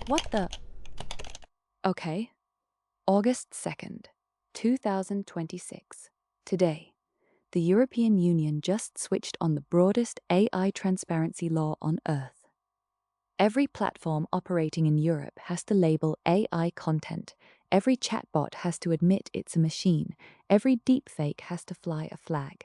What the? Okay. August 2nd, 2026. Today, the European Union just switched on the broadest AI transparency law on Earth. Every platform operating in Europe has to label AI content. Every chatbot has to admit it's a machine. Every deepfake has to fly a flag.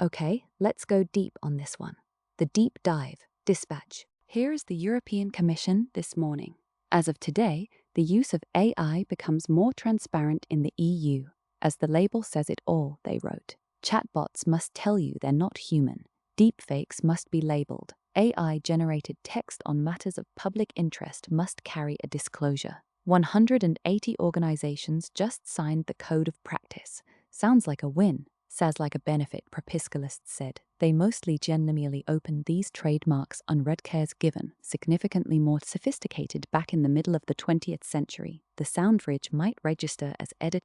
Okay, let's go deep on this one. The deep dive. Dispatch. Here is the European Commission this morning. As of today, the use of AI becomes more transparent in the EU. As the label says it all, they wrote. Chatbots must tell you they're not human. Deepfakes must be labeled. AI-generated text on matters of public interest must carry a disclosure. 180 organizations just signed the Code of Practice. Sounds like a win. Sounds like a benefit, propiscalists said. They mostly genuinely opened these trademarks on red cares given, significantly more sophisticated back in the middle of the 20th century. The Soundbridge might register as edit.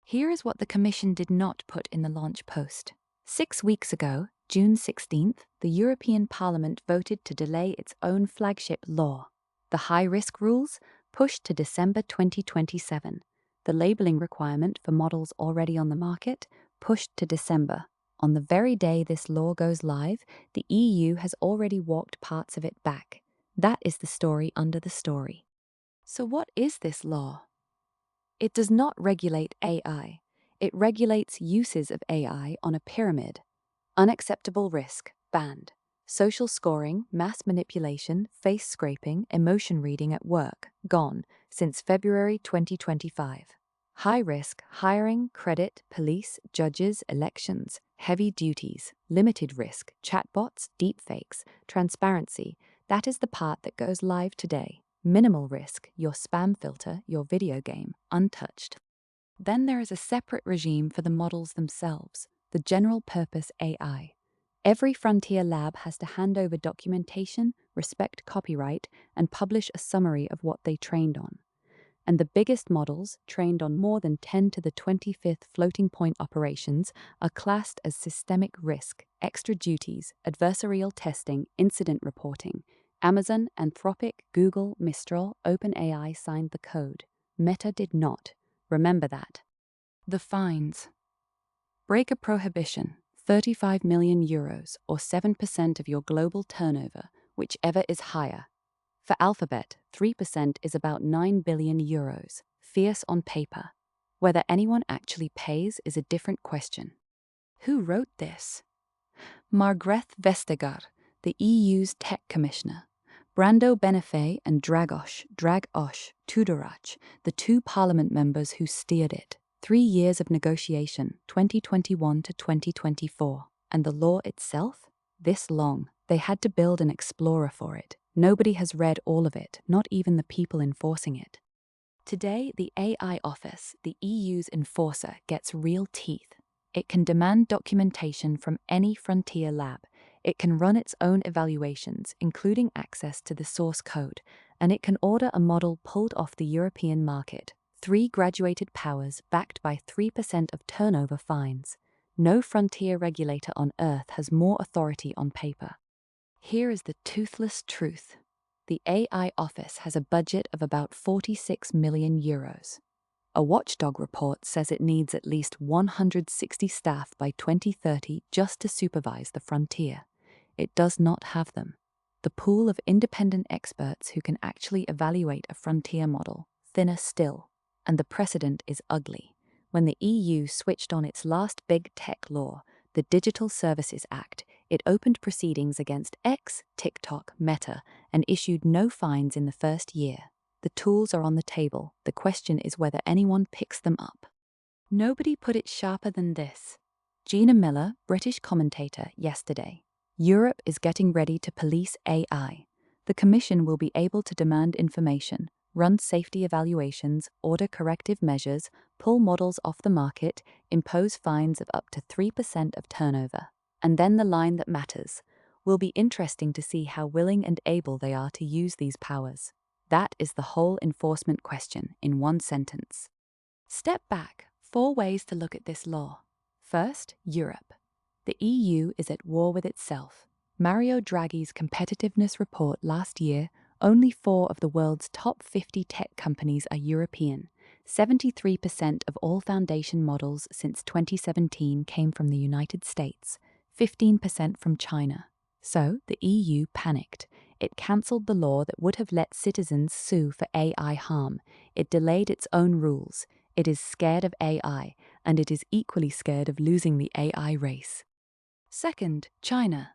Here is what the Commission did not put in the launch post. 6 weeks ago, June 16th, the European Parliament voted to delay its own flagship law. The high-risk rules pushed to December 2027. The labeling requirement for models already on the market pushed to December. On the very day this law goes live, the EU has already walked parts of it back. That is the story under the story. So what is this law? It does not regulate AI. It regulates uses of AI on a pyramid. Unacceptable risk, banned. Social scoring, mass manipulation, face scraping, emotion reading at work, gone, since February 2025. High risk, hiring, credit, police, judges, elections, heavy duties, limited risk, chatbots, deepfakes, transparency, that is the part that goes live today. Minimal risk, your spam filter, your video game, untouched. Then there is a separate regime for the models themselves, the general purpose AI. Every frontier lab has to hand over documentation, respect copyright, and publish a summary of what they trained on. And the biggest models, trained on more than 10 to the 25th floating point operations, are classed as systemic risk, extra duties, adversarial testing, incident reporting. Amazon, Anthropic, Google, Mistral, OpenAI signed the code. Meta did not. Remember that. The fines. Break a prohibition, 35 million euros or 7% of your global turnover, whichever is higher. For Alphabet, 3% is about 9 billion euros, fierce on paper. Whether anyone actually pays is a different question. Who wrote this? Margrethe Vestager, the EU's tech commissioner. Brando Benifei and Dragos Tudorache, the two parliament members who steered it. 3 years of negotiation, 2021 to 2024. And the law itself? This long. They had to build an explorer for it. Nobody has read all of it, not even the people enforcing it. Today, the AI Office, the EU's enforcer, gets real teeth. It can demand documentation from any frontier lab. It can run its own evaluations, including access to the source code, and it can order a model pulled off the European market. 3 graduated powers backed by 3% of turnover fines. No frontier regulator on Earth has more authority on paper. Here is the toothless truth. The AI Office has a budget of about 46 million euros. A watchdog report says it needs at least 160 staff by 2030 just to supervise the frontier. It does not have them. The pool of independent experts who can actually evaluate a frontier model, thinner still. And the precedent is ugly. When the EU switched on its last big tech law, the Digital Services Act, it opened proceedings against X, TikTok, Meta, and issued no fines in the first year. The tools are on the table. The question is whether anyone picks them up. Nobody put it sharper than this. Gina Miller, British commentator, yesterday. Europe is getting ready to police AI. The Commission will be able to demand information, run safety evaluations, order corrective measures, pull models off the market, impose fines of up to 3% of turnover. And then the line that matters. Will be interesting to see how willing and able they are to use these powers. That is the whole enforcement question in one sentence. Step back. 4 ways to look at this law. First, Europe. The EU is at war with itself. Mario Draghi's competitiveness report last year Only 4 of the world's top 50 tech companies are European. 73% of all foundation models since 2017 came from the United States, 15% from China. So, the EU panicked. It cancelled the law that would have let citizens sue for AI harm. It delayed its own rules. It is scared of AI, and it is equally scared of losing the AI race. Second, China.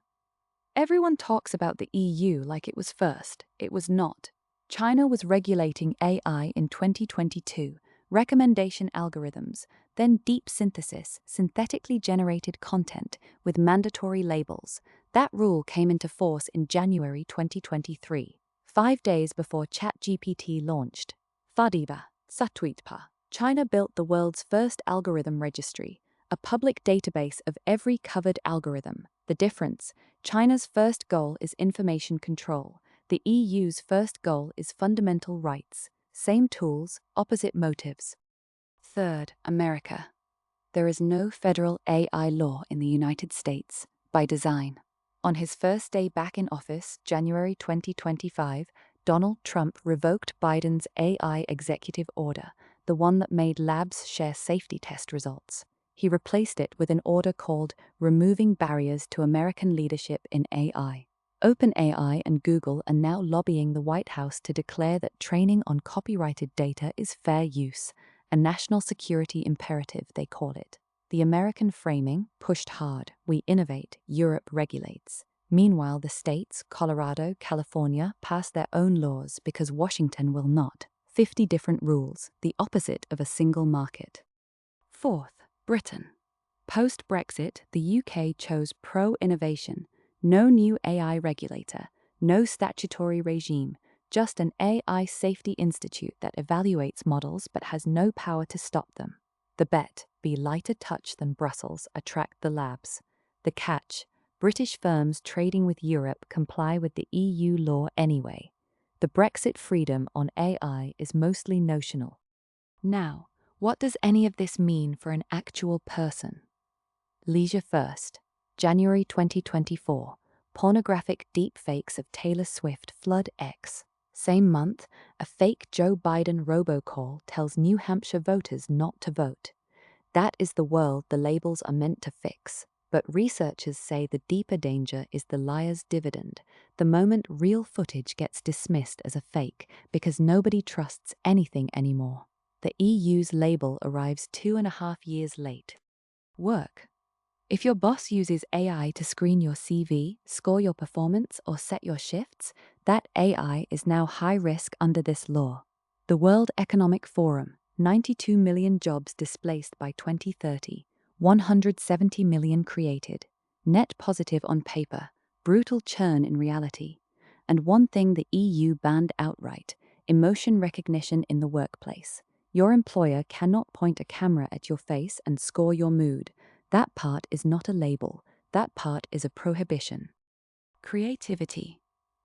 Everyone talks about the EU like it was first. It was not. China was regulating AI in 2022, recommendation algorithms, then deep synthesis, synthetically generated content with mandatory labels. That rule came into force in January 2023, 5 days before ChatGPT launched. Fadiba, Satweetpa. China built the world's first algorithm registry, a public database of every covered algorithm. The difference: China's first goal is information control. The EU's first goal is fundamental rights. Same tools, opposite motives. Third, America. There is no federal AI law in the United States, by design. On his first day back in office, January 2025, Donald Trump revoked Biden's AI executive order, the one that made labs share safety test results. He replaced it with an order called Removing Barriers to American Leadership in AI. OpenAI and Google are now lobbying the White House to declare that training on copyrighted data is fair use, a national security imperative, they call it. The American framing pushed hard: we innovate, Europe regulates. Meanwhile, the states, Colorado, California, pass their own laws because Washington will not. 50 different rules, the opposite of a single market. Fourth, Britain. Post-Brexit, the UK chose pro-innovation. No new AI regulator, no statutory regime, just an AI safety institute that evaluates models but has no power to stop them. The bet: be lighter touch than Brussels, attract the labs. The catch: British firms trading with Europe comply with the EU law anyway. The Brexit freedom on AI is mostly notional. Now, what does any of this mean for an actual person? Leisure First, January 2024. Pornographic deepfakes of Taylor Swift flood X. Same month, a fake Joe Biden robocall tells New Hampshire voters not to vote. That is the world the labels are meant to fix. But researchers say the deeper danger is the liar's dividend, the moment real footage gets dismissed as a fake because nobody trusts anything anymore. The EU's label arrives 2.5 years late. Work. If your boss uses AI to screen your CV, score your performance, or set your shifts, that AI is now high risk under this law. The World Economic Forum: 92 million jobs displaced by 2030, 170 million created. Net positive on paper, brutal churn in reality. And one thing the EU banned outright: emotion recognition in the workplace. Your employer cannot point a camera at your face and score your mood. That part is not a label. That part is a prohibition. Creativity.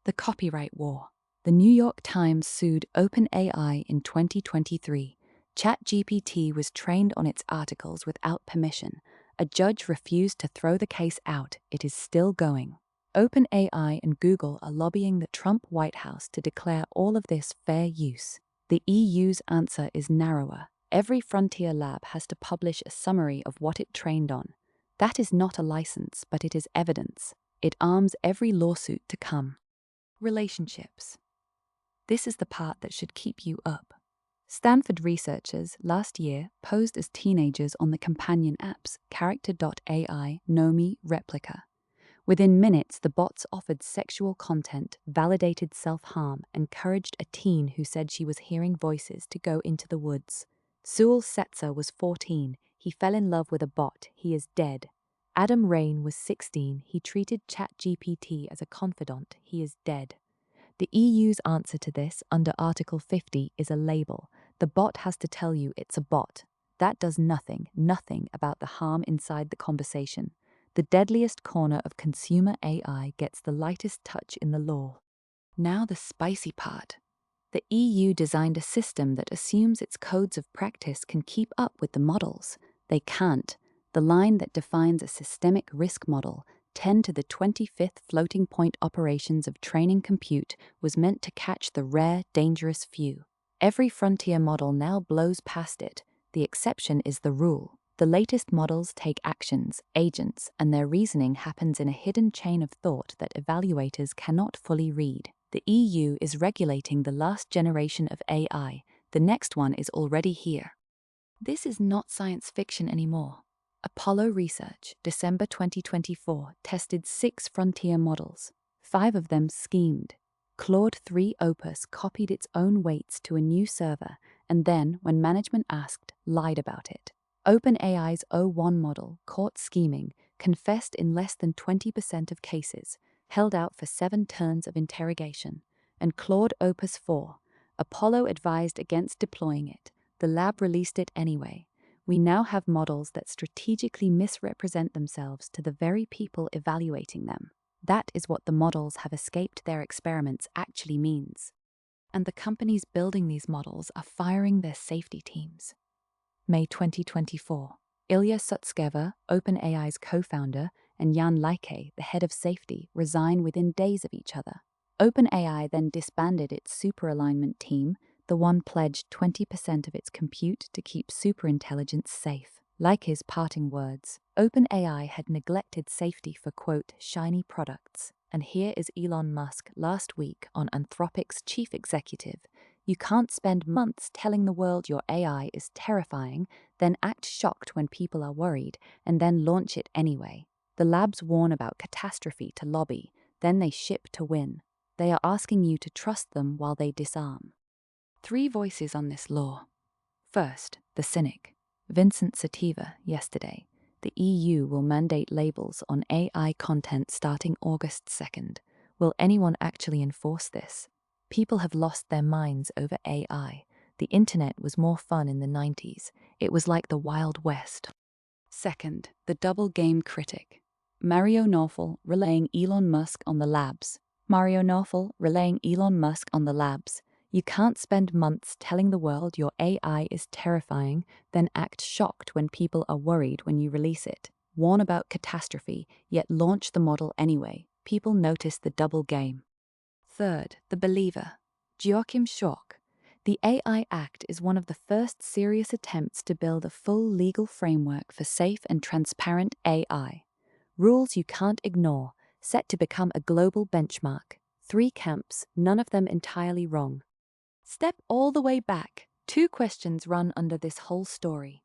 The copyright war. The New York Times sued OpenAI in 2023. ChatGPT was trained on its articles without permission. A judge refused to throw the case out. It is still going. OpenAI and Google are lobbying the Trump White House to declare all of this fair use. The EU's answer is narrower. Every frontier lab has to publish a summary of what it trained on. That is not a license, but it is evidence. It arms every lawsuit to come. Relationships. This is the part that should keep you up. Stanford researchers last year posed as teenagers on the companion apps Character.ai, Nomi, Replica. Within minutes, the bots offered sexual content, validated self-harm, encouraged a teen who said she was hearing voices to go into the woods. Sewell Setzer was 14. He fell in love with a bot. He is dead. Adam Rain was 16. He treated ChatGPT as a confidant. He is dead. The EU's answer to this, under Article 50, is a label. The bot has to tell you it's a bot. That does nothing about the harm inside the conversation. The deadliest corner of consumer AI gets the lightest touch in the law. Now the spicy part. The EU designed a system that assumes its codes of practice can keep up with the models. They can't. The line that defines a systemic risk model, 10 to the 25th floating point operations of training compute was meant to catch the rare, dangerous few. Every frontier model now blows past it. The exception is the rule. The latest models take actions, agents, and their reasoning happens in a hidden chain of thought that evaluators cannot fully read. The EU is regulating the last generation of AI. The next one is already here. This is not science fiction anymore. Apollo Research, December 2024, tested 6 frontier models. 5 of them schemed. Claude 3 Opus copied its own weights to a new server, and then, when management asked, lied about it. OpenAI's O1 model, caught scheming, confessed in less than 20% of cases, held out for 7 turns of interrogation. And Claude Opus 4, Apollo advised against deploying it. The lab released it anyway. We now have models that strategically misrepresent themselves to the very people evaluating them. That is what the models have escaped their experiments actually means. And the companies building these models are firing their safety teams. May 2024. Ilya Sutskever, OpenAI's co-founder, and Jan Leike, the head of safety, resign within days of each other. OpenAI then disbanded its superalignment team. The one pledged 20% of its compute to keep superintelligence safe. Like his parting words, OpenAI had neglected safety for, quote, shiny products. And here is Elon Musk last week on Anthropic's chief executive. You can't spend months telling the world your AI is terrifying, then act shocked when people are worried, and then launch it anyway. The labs warn about catastrophe to lobby, then they ship to win. They are asking you to trust them while they disarm. 3 voices on this law. First, the cynic. Vincent Sativa, yesterday. The EU will mandate labels on AI content starting August 2nd. Will anyone actually enforce this? People have lost their minds over AI. The internet was more fun in the 90s. It was like the Wild West. Second, the double game critic. Mario Nawfal relaying Elon Musk on the labs. Mario Nawfal relaying Elon Musk on the labs. You can't spend months telling the world your AI is terrifying, then act shocked when people are worried when you release it. Warn about catastrophe, yet launch the model anyway. People notice the double game. Third, the believer. Joachim Schock. The AI Act is one of the first serious attempts to build a full legal framework for safe and transparent AI. Rules you can't ignore, set to become a global benchmark. 3 camps, none of them entirely wrong. Step all the way back. 2 questions run under this whole story.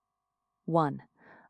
1.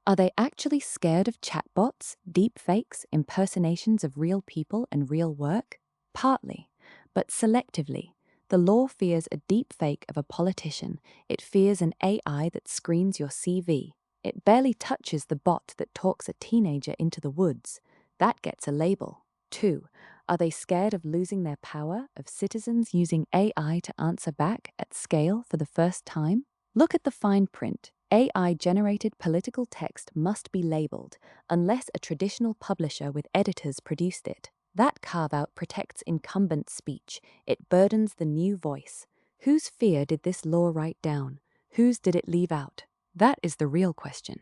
Are they actually scared of chatbots, deepfakes, impersonations of real people and real work? Partly, but selectively. The law fears a deepfake of a politician. It fears an AI that screens your CV. It barely touches the bot that talks a teenager into the woods. That gets a label. 2. Are they scared of losing their power, of citizens using AI to answer back at scale for the first time? Look at the fine print. AI-generated political text must be labeled, unless a traditional publisher with editors produced it. That carve-out protects incumbent speech. It burdens the new voice. Whose fear did this law write down? Whose did it leave out? That is the real question.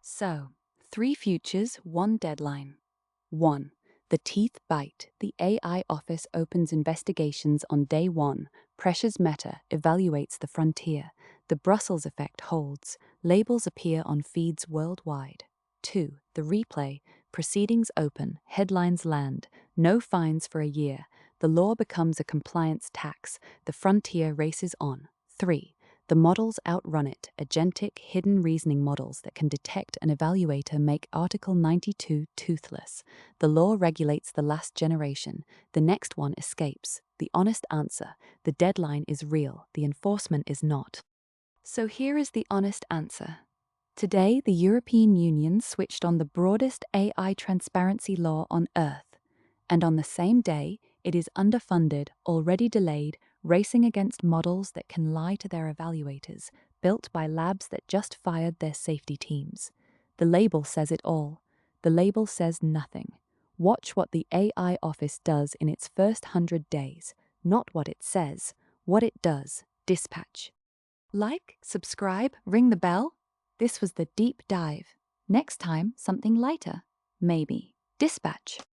So, 3 futures, 1 deadline. 1. The teeth bite. The AI office opens investigations on day 1. Pressures Meta, evaluates the frontier. The Brussels effect holds. Labels appear on feeds worldwide. 2. The replay. Proceedings open. Headlines land. No fines for a year. The law becomes a compliance tax. The frontier races on. 3. The models outrun it, agentic, hidden reasoning models that can detect an evaluator make Article 92 toothless. The law regulates the last generation. The next one escapes. The honest answer: the deadline is real, the enforcement is not. So here is the honest answer. Today, the European Union switched on the broadest AI transparency law on Earth. And on the same day, it is underfunded, already delayed, racing against models that can lie to their evaluators, built by labs that just fired their safety teams. The label says it all. The label says nothing. Watch what the AI office does in its first 100 days. Not what it says, what it does. Dispatch. Like, subscribe, ring the bell. This was the deep dive. Next time, something lighter. Maybe. Dispatch.